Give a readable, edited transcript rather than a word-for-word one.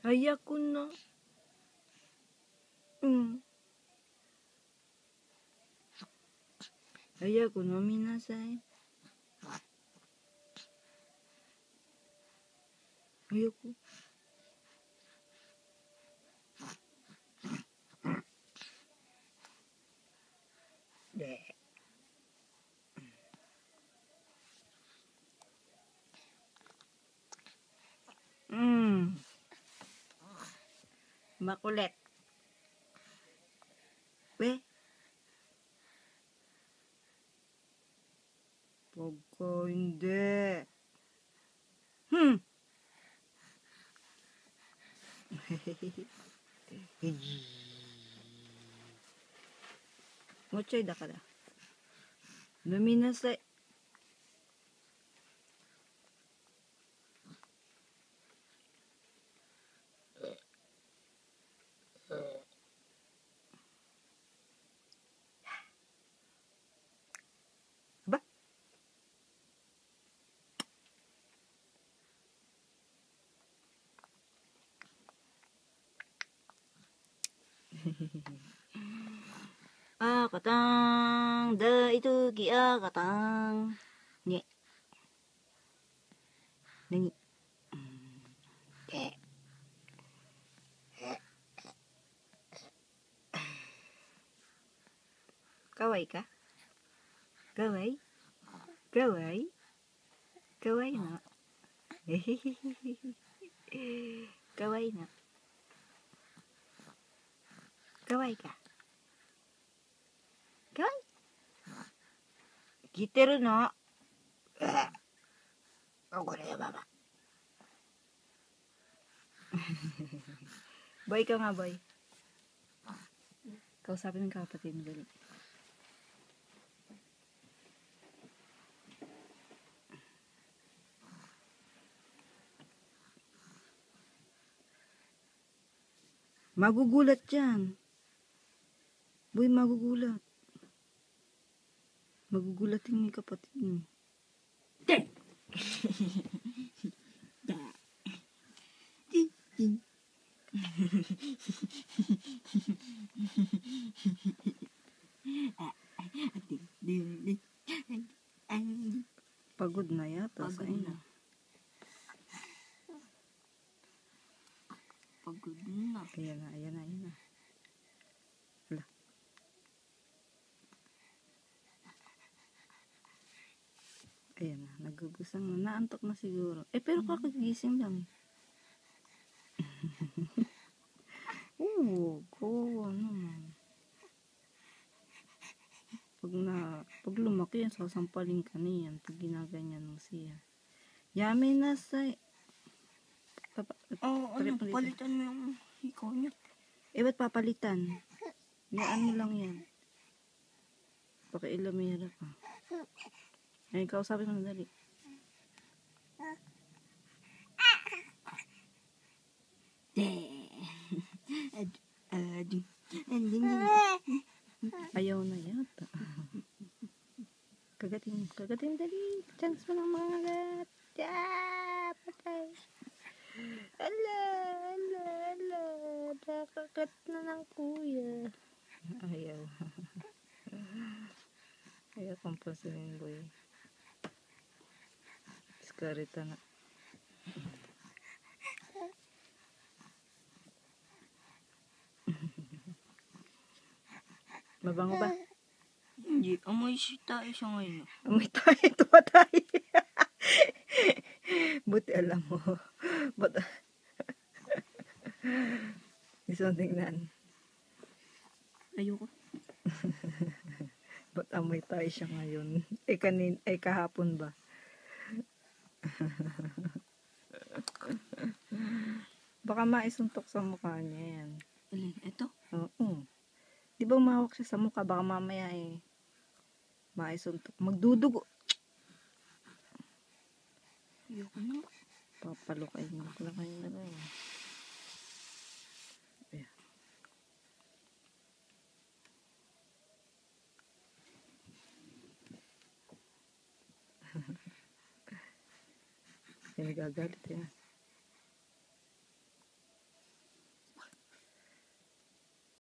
Hayako na. Hayako nominasai. Hayako. Makulit. Be? Pagka hindi. Mochoy daから。飲みなさい。ばAkatang, da itu ki akatang. Nye. Nani? Kawaii ka? Kawaii? Kawaii? Kawaii na? Kawaii na? Kawaii ka? Kawaii? 聞いてるの？これya mama. Boy ka nga, boy. Kausapin ng kapatid mo dali. Magugulat yan. Boy, magugulat. Magugulat yung kapatid mo. Pagod na yata. Pagod na. Pagod na. Ayan na, ayan na, ayan na. Hala. Ayan na, nagugusang na. Naantok na siguro. Pero kakagising lang. Ano man. Pag lumaki yan, sasampalin ka niyan. Pag ginaganyan mo siya. Yami na sa... Palitan mo yung hikaw niya. Ba't papalitan? Yan mo lang yan. Pakailamera ka. Ay, kausapin mo na dali. Ayaw na yata. Kagatin dali. Chance mo ng mga agat. Patay. Ala. Nakakat na ng kuya. Ayaw. Ayaw kong pasinin, boy. Diskarita na. Mabango ba? Hindi. Amoy tayo siya ngayon. Amoy tayo. Tuwa tayo. Buti alam mo. Gusto tingnan. Ayoko. Ba't amoy tayo siya ngayon? Kahapon ba? Baka maisuntok sa mukha niya yan. Alin? Ito? Oo. Di ba umawak siya sa mukha? Baka mamaya maisuntok. Magdudugo. Ayoko na. Papalukayin mo na kayo na lang. Ayan. Nagagalit yan.